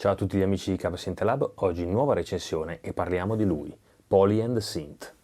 Ciao a tutti gli amici di Capsynth Lab, oggi nuova recensione e parliamo di lui, Polyend Synth.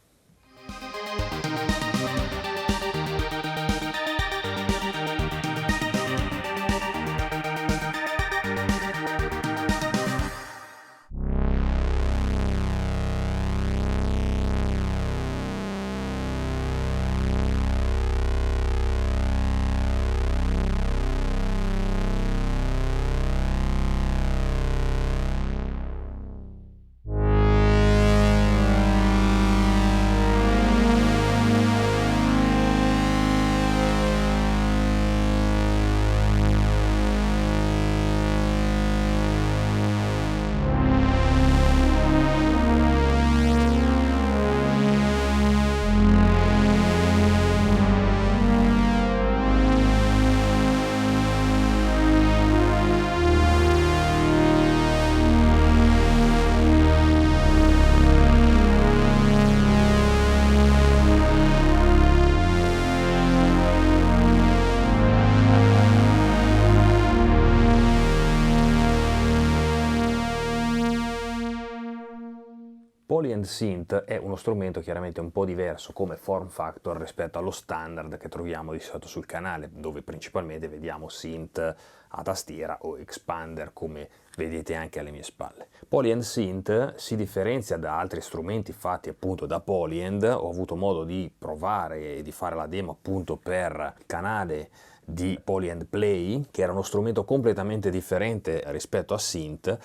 Polyend Synth è uno strumento chiaramente un po' diverso come form factor rispetto allo standard che troviamo di solito sul canale, dove principalmente vediamo synth a tastiera o expander, come vedete anche alle mie spalle. Polyend Synth si differenzia da altri strumenti fatti appunto da Polyend. Ho avuto modo di provare e di fare la demo appunto per il canale di Polyend Play, che era uno strumento completamente differente rispetto a synth.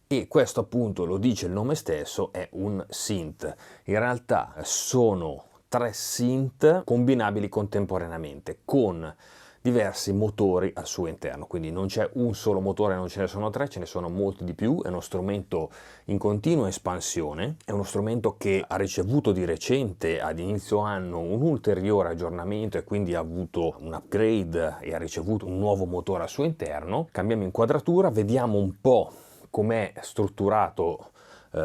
E questo appunto, lo dice il nome stesso, è un synth. In realtà sono tre synth combinabili contemporaneamente con diversi motori al suo interno, quindi non c'è un solo motore, non ce ne sono tre, ce ne sono molti di più. È uno strumento in continua espansione, è uno strumento che ha ricevuto di recente, ad inizio anno, un ulteriore aggiornamento e quindi ha avuto un upgrade e ha ricevuto un nuovo motore al suo interno. Cambiamo inquadratura, vediamo un po' com'è strutturato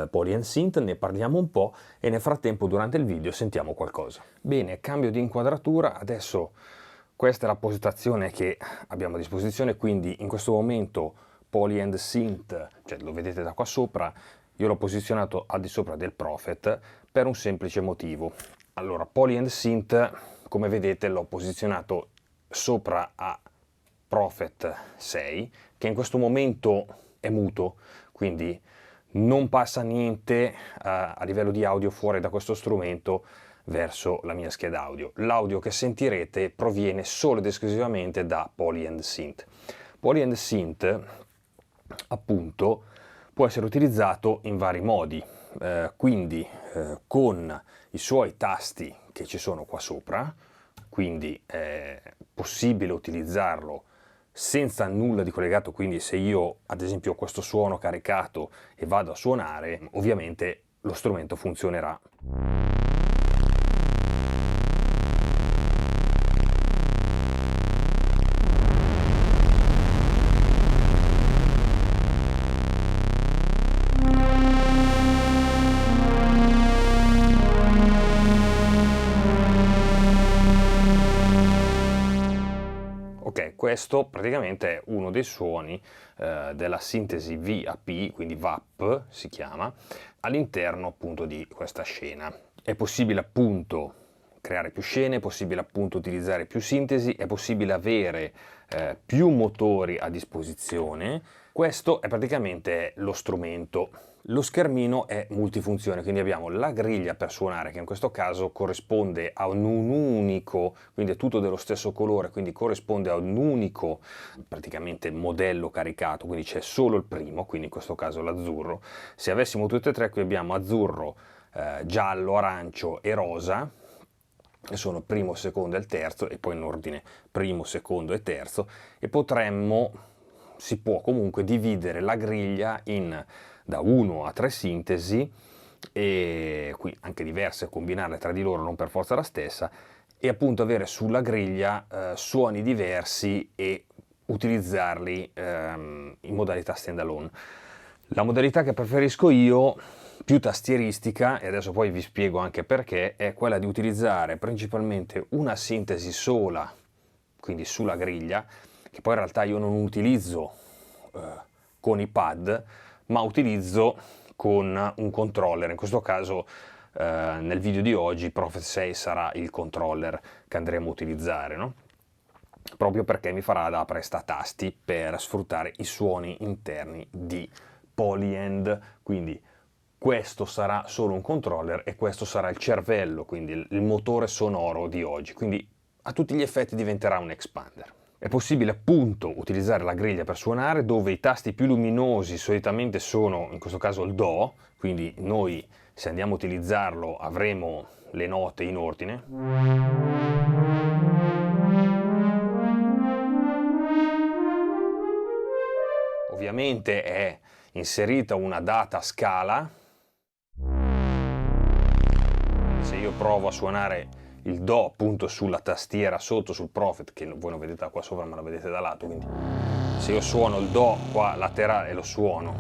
Polyend Synth, ne parliamo un po' e nel frattempo durante il video sentiamo qualcosa. Bene, cambio di inquadratura, adesso questa è la postazione che abbiamo a disposizione, quindi in questo momento Polyend Synth, cioè lo vedete da qua sopra, io l'ho posizionato al di sopra del Prophet per un semplice motivo. Allora, Polyend Synth, come vedete, l'ho posizionato sopra a Prophet 6, che in questo momento è muto, quindi non passa niente a livello di audio fuori da questo strumento verso la mia scheda audio. L'audio che sentirete proviene solo ed esclusivamente da Polyend Synth. Polyend Synth appunto può essere utilizzato in vari modi, quindi con i suoi tasti che ci sono qua sopra, quindi è possibile utilizzarlo senza nulla di collegato, quindi se io ad esempio ho questo suono caricato e vado a suonare, ovviamente lo strumento funzionerà. Ok, questo praticamente è uno dei suoni della sintesi VAP, quindi VAP si chiama, all'interno appunto di questa scena. È possibile appunto creare più scene, è possibile appunto utilizzare più sintesi, è possibile avere più motori a disposizione. Questo è praticamente lo strumento. Lo schermino è multifunzione, quindi abbiamo la griglia per suonare, che in questo caso corrisponde a un unico, quindi è tutto dello stesso colore, quindi corrisponde a un unico praticamente modello caricato, quindi c'è solo il primo, quindi in questo caso l'azzurro. Se avessimo tutte e tre, qui abbiamo azzurro, giallo, arancio e rosa, che sono primo, secondo e il terzo, e poi in ordine primo, secondo e terzo, e si può comunque dividere la griglia da 1 a 3 sintesi, e qui anche diverse, combinarle tra di loro, non per forza la stessa, e appunto avere sulla griglia suoni diversi e utilizzarli in modalità standalone. La modalità che preferisco io, più tastieristica, e adesso poi vi spiego anche perché, è quella di utilizzare principalmente una sintesi sola, quindi sulla griglia, che poi in realtà io non utilizzo con i pad, ma utilizzo con un controller. In questo caso nel video di oggi Prophet 6 sarà il controller che andremo a utilizzare, no? Proprio perché mi farà da prestatasti per sfruttare i suoni interni di Polyend. Quindi questo sarà solo un controller e questo sarà il cervello, quindi il motore sonoro di oggi, quindi a tutti gli effetti diventerà un expander. È possibile appunto utilizzare la griglia per suonare, dove i tasti più luminosi solitamente sono in questo caso il Do, quindi noi se andiamo a utilizzarlo avremo le note in ordine. Ovviamente è inserita una data scala. Se io provo a suonare il Do appunto sulla tastiera sotto sul Prophet, che voi non vedete qua sopra ma lo vedete da lato, quindi se io suono il Do qua laterale e lo suono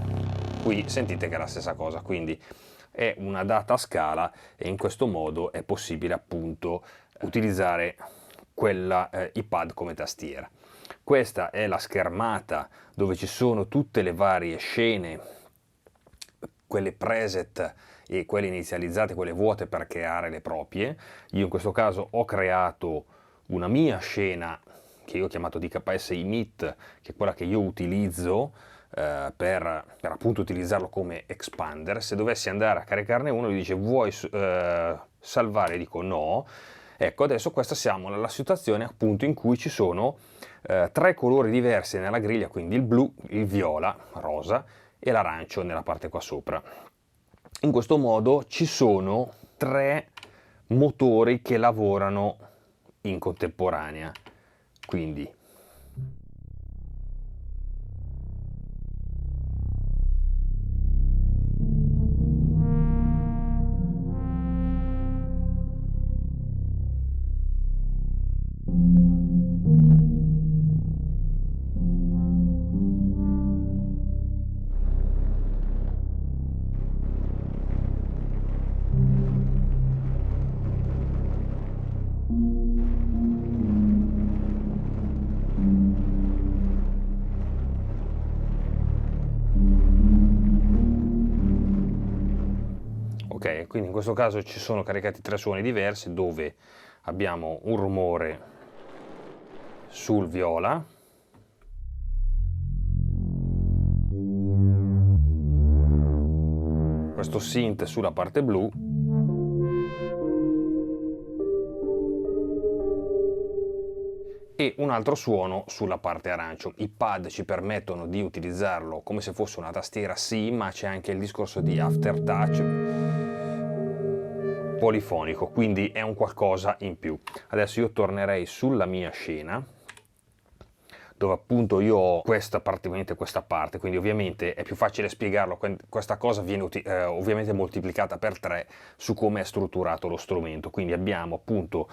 qui, sentite che è la stessa cosa, quindi è una data scala e in questo modo è possibile appunto utilizzare quella iPad come tastiera. Questa è la schermata dove ci sono tutte le varie scene, quelle preset e quelle inizializzate, quelle vuote per creare le proprie. Io in questo caso ho creato una mia scena che io ho chiamato DKS Emit, che è quella che io utilizzo per appunto utilizzarlo come expander. Se dovessi andare a caricarne uno, gli dice vuoi salvare? Dico no. Ecco, adesso questa siamo nella situazione appunto in cui ci sono tre colori diversi nella griglia, quindi il blu, il viola, rosa e l'arancio nella parte qua sopra. In questo modo ci sono tre motori che lavorano in contemporanea, quindi ok, quindi in questo caso ci sono caricati tre suoni diversi, dove abbiamo un rumore sul viola, questo synth sulla parte blu e un altro suono sulla parte arancio. I pad ci permettono di utilizzarlo come se fosse una tastiera, sì, ma c'è anche il discorso di aftertouch polifonico, quindi è un qualcosa in più. Adesso io tornerei sulla mia scena, dove appunto io ho questa parte, quindi ovviamente è più facile spiegarlo, questa cosa viene ovviamente moltiplicata per 3 su come è strutturato lo strumento, quindi abbiamo appunto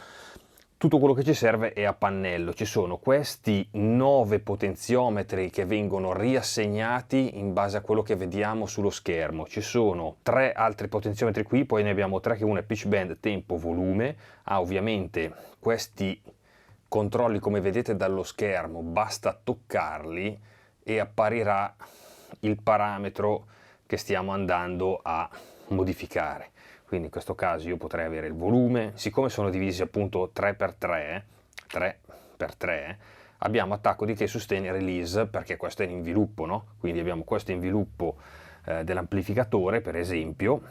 tutto quello che ci serve è a pannello. Ci sono questi 9 potenziometri che vengono riassegnati in base a quello che vediamo sullo schermo. Ci sono 3 altri potenziometri qui, poi ne abbiamo 3 che uno è pitch bend, tempo, volume. Ovviamente questi controlli, come vedete dallo schermo, basta toccarli e apparirà il parametro che stiamo andando a modificare. Quindi in questo caso io potrei avere il volume, siccome sono divisi appunto 3x3, abbiamo attacco, decay, sustain e release, perché questo è in sviluppo, no? Quindi abbiamo questo in sviluppo dell'amplificatore, per esempio,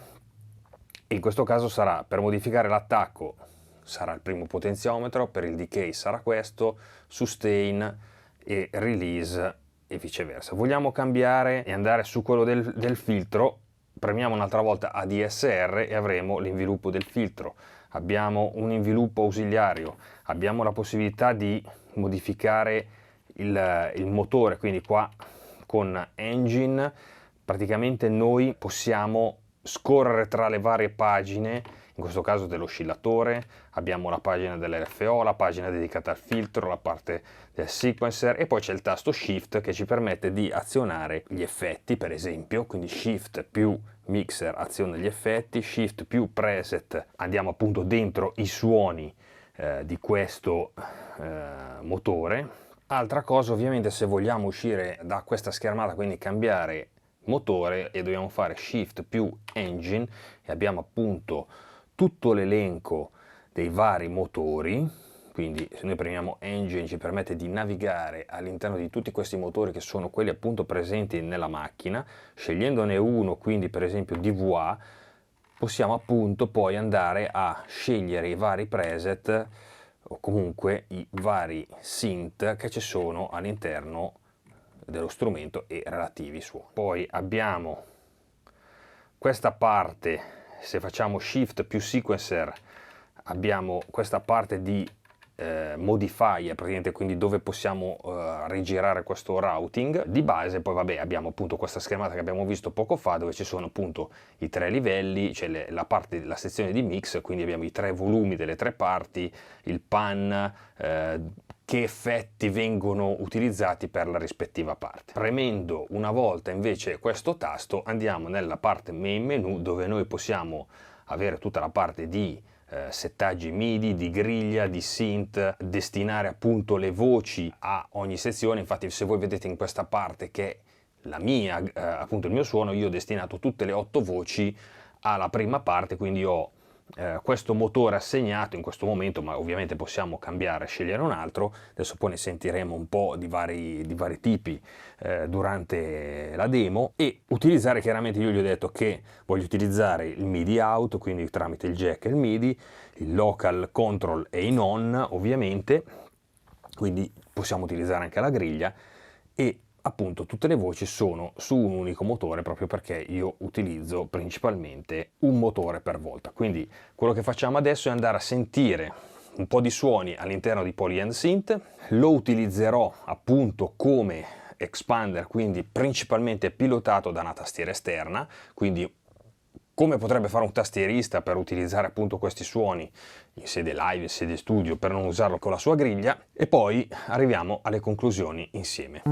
e in questo caso sarà, per modificare l'attacco, sarà il primo potenziometro, per il decay sarà questo, sustain e release e viceversa. Vogliamo cambiare e andare su quello del filtro, premiamo un'altra volta ADSR e avremo l'inviluppo del filtro. Abbiamo un inviluppo ausiliario, abbiamo la possibilità di modificare il motore, quindi qua con Engine praticamente noi possiamo scorrere tra le varie pagine, in questo caso dell'oscillatore, abbiamo la pagina dell'RFO, la pagina dedicata al filtro, la parte del sequencer e poi c'è il tasto Shift che ci permette di azionare gli effetti, per esempio, quindi Shift più mixer aziona gli effetti, Shift più preset andiamo appunto dentro i suoni di questo motore Altra cosa, ovviamente, se vogliamo uscire da questa schermata, quindi cambiare motore, e dobbiamo fare Shift più Engine, e abbiamo appunto tutto l'elenco dei vari motori. Quindi se noi premiamo Engine ci permette di navigare all'interno di tutti questi motori, che sono quelli appunto presenti nella macchina. Scegliendone uno, quindi per esempio DVA, possiamo appunto poi andare a scegliere i vari preset o comunque i vari synth che ci sono all'interno dello strumento e relativi suoni. Poi abbiamo questa parte, se facciamo Shift più Sequencer, abbiamo questa parte di modifier, praticamente, quindi dove possiamo rigirare questo routing di base. Poi vabbè, abbiamo appunto questa schermata che abbiamo visto poco fa, dove ci sono appunto i 3 livelli, c'è la sezione di mix, quindi abbiamo i 3 volumi delle 3 parti, il pan, che effetti vengono utilizzati per la rispettiva parte. Premendo una volta invece questo tasto andiamo nella parte main menu, dove noi possiamo avere tutta la parte di settaggi MIDI, di griglia, di synth, destinare appunto le voci a ogni sezione. Infatti se voi vedete in questa parte che è la mia, appunto il mio suono, io ho destinato tutte le 8 voci alla prima parte, quindi ho questo motore assegnato in questo momento, ma ovviamente possiamo cambiare, scegliere un altro. Adesso poi ne sentiremo un po' di vari tipi durante la demo. E utilizzare, chiaramente io gli ho detto che voglio utilizzare il MIDI out, quindi tramite il jack e il MIDI, il local control e in on ovviamente, quindi possiamo utilizzare anche la griglia, e appunto tutte le voci sono su un unico motore, proprio perché io utilizzo principalmente un motore per volta. Quindi quello che facciamo adesso è andare a sentire un po' di suoni all'interno di Polyend Synth. Lo utilizzerò appunto come expander, quindi principalmente pilotato da una tastiera esterna, quindi come potrebbe fare un tastierista per utilizzare appunto questi suoni in sede live, in sede studio, per non usarlo con la sua griglia. E poi arriviamo alle conclusioni insieme.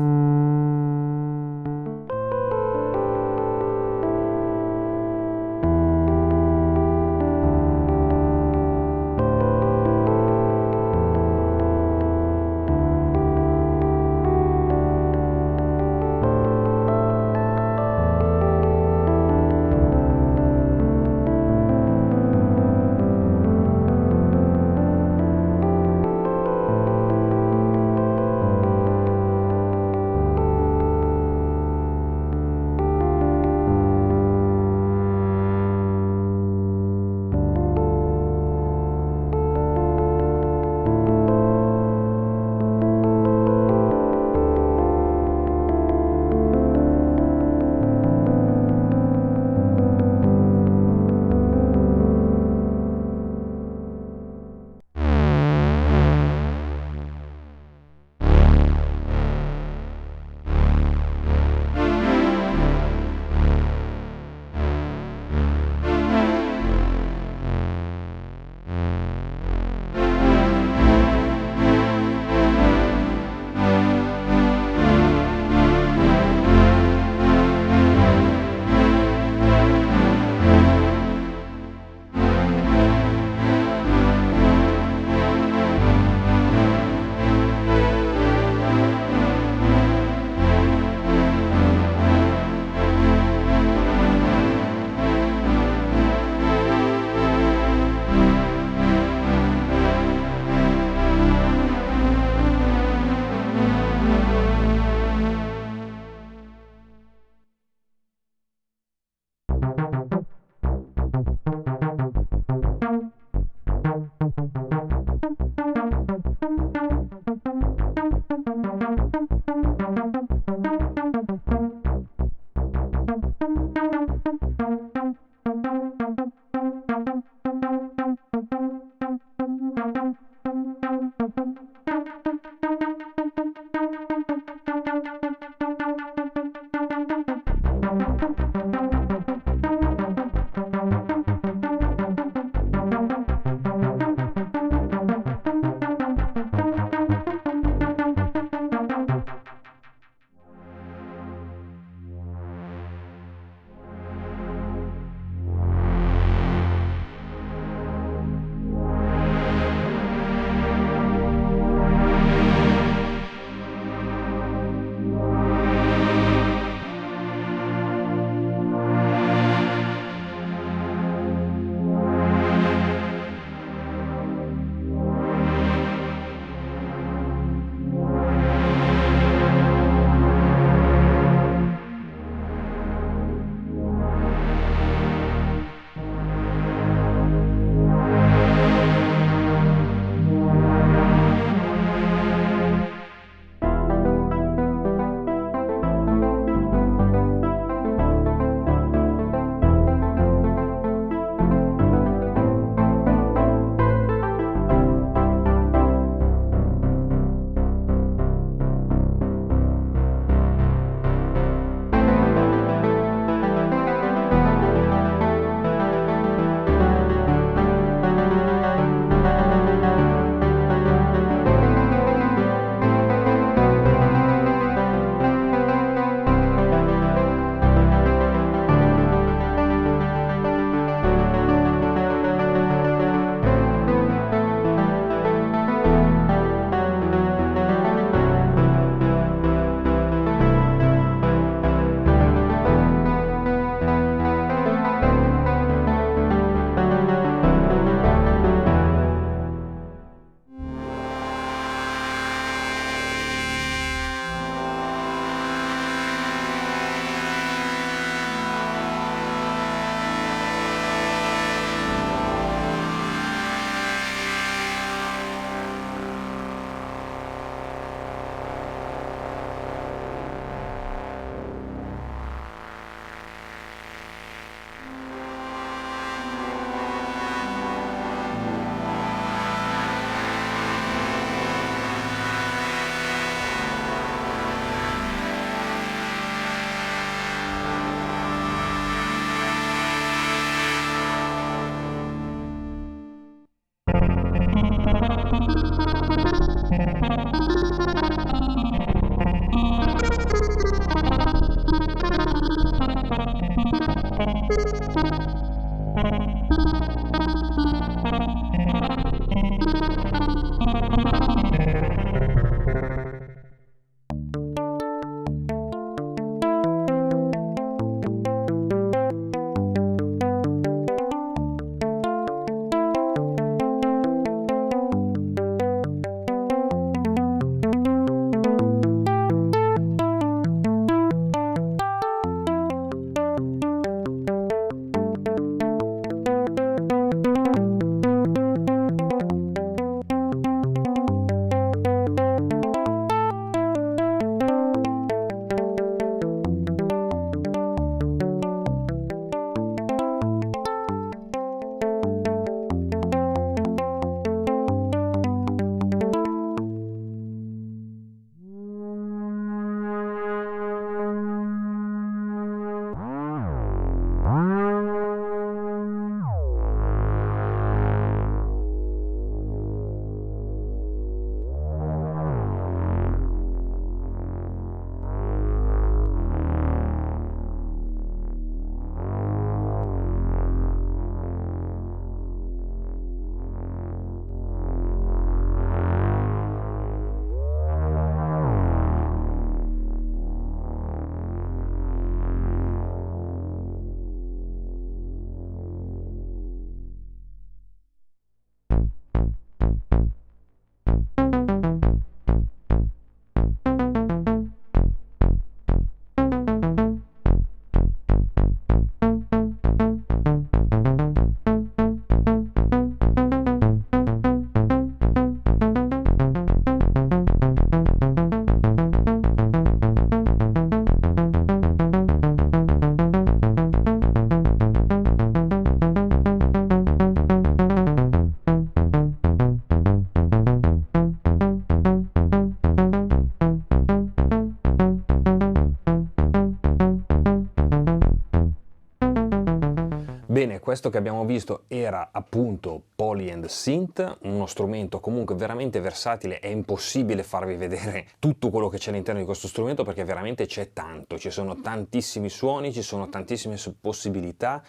Bene, questo che abbiamo visto era appunto Polyend Synth, uno strumento comunque veramente versatile. È impossibile farvi vedere tutto quello che c'è all'interno di questo strumento perché veramente c'è tanto, ci sono tantissimi suoni, ci sono tantissime possibilità,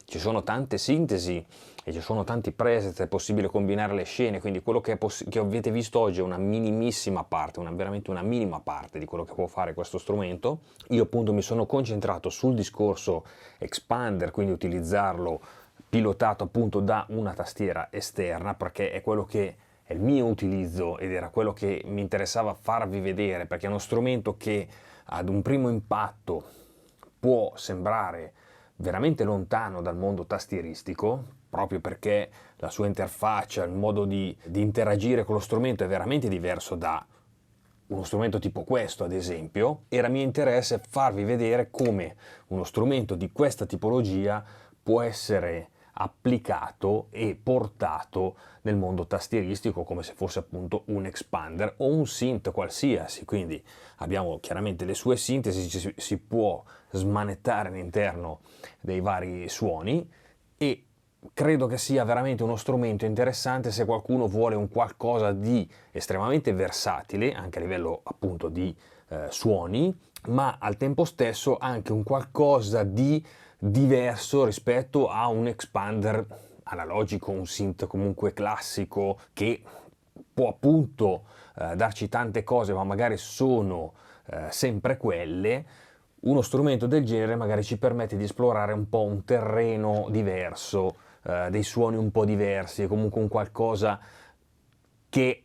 ci sono tante sintesi e ci sono tanti preset, è possibile combinare le scene, quindi quello che avete visto oggi è una minimissima parte, veramente una minima parte di quello che può fare questo strumento. Io appunto mi sono concentrato sul discorso expander, quindi utilizzarlo pilotato appunto da una tastiera esterna, perché è quello che è il mio utilizzo ed era quello che mi interessava farvi vedere, perché è uno strumento che ad un primo impatto può sembrare veramente lontano dal mondo tastieristico, proprio perché la sua interfaccia, il modo di interagire con lo strumento è veramente diverso da uno strumento tipo questo, ad esempio. Era mio interesse farvi vedere come uno strumento di questa tipologia può essere applicato e portato nel mondo tastieristico come se fosse appunto un expander o un synth qualsiasi. Quindi abbiamo chiaramente le sue sintesi, si può smanettare all'interno dei vari suoni e credo che sia veramente uno strumento interessante se qualcuno vuole un qualcosa di estremamente versatile anche a livello appunto di suoni, ma al tempo stesso anche un qualcosa di diverso rispetto a un expander analogico, un synth comunque classico che può appunto darci tante cose ma magari sono sempre quelle. Uno strumento del genere magari ci permette di esplorare un po' un terreno diverso, dei suoni un po' diversi, comunque un qualcosa che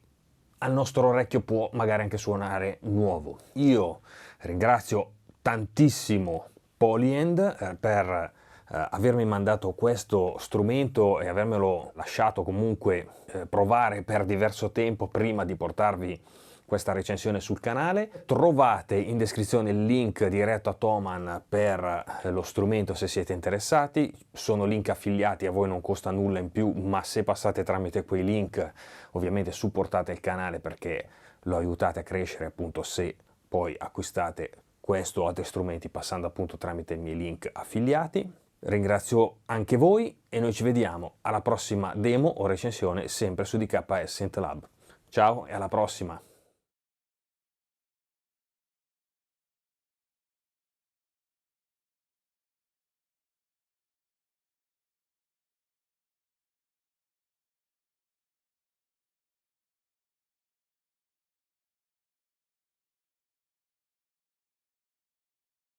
al nostro orecchio può magari anche suonare nuovo. Io ringrazio tantissimo Polyend per avermi mandato questo strumento e avermelo lasciato comunque provare per diverso tempo prima di portarvi questa recensione sul canale. Trovate in descrizione il link diretto a Thomann per lo strumento se siete interessati. Sono link affiliati, a voi non costa nulla in più, ma se passate tramite quei link ovviamente supportate il canale perché lo aiutate a crescere appunto se poi acquistate questo o altri strumenti passando appunto tramite i miei link affiliati. Ringrazio anche voi e noi ci vediamo alla prossima demo o recensione sempre su DKS Synth Lab. Ciao e alla prossima!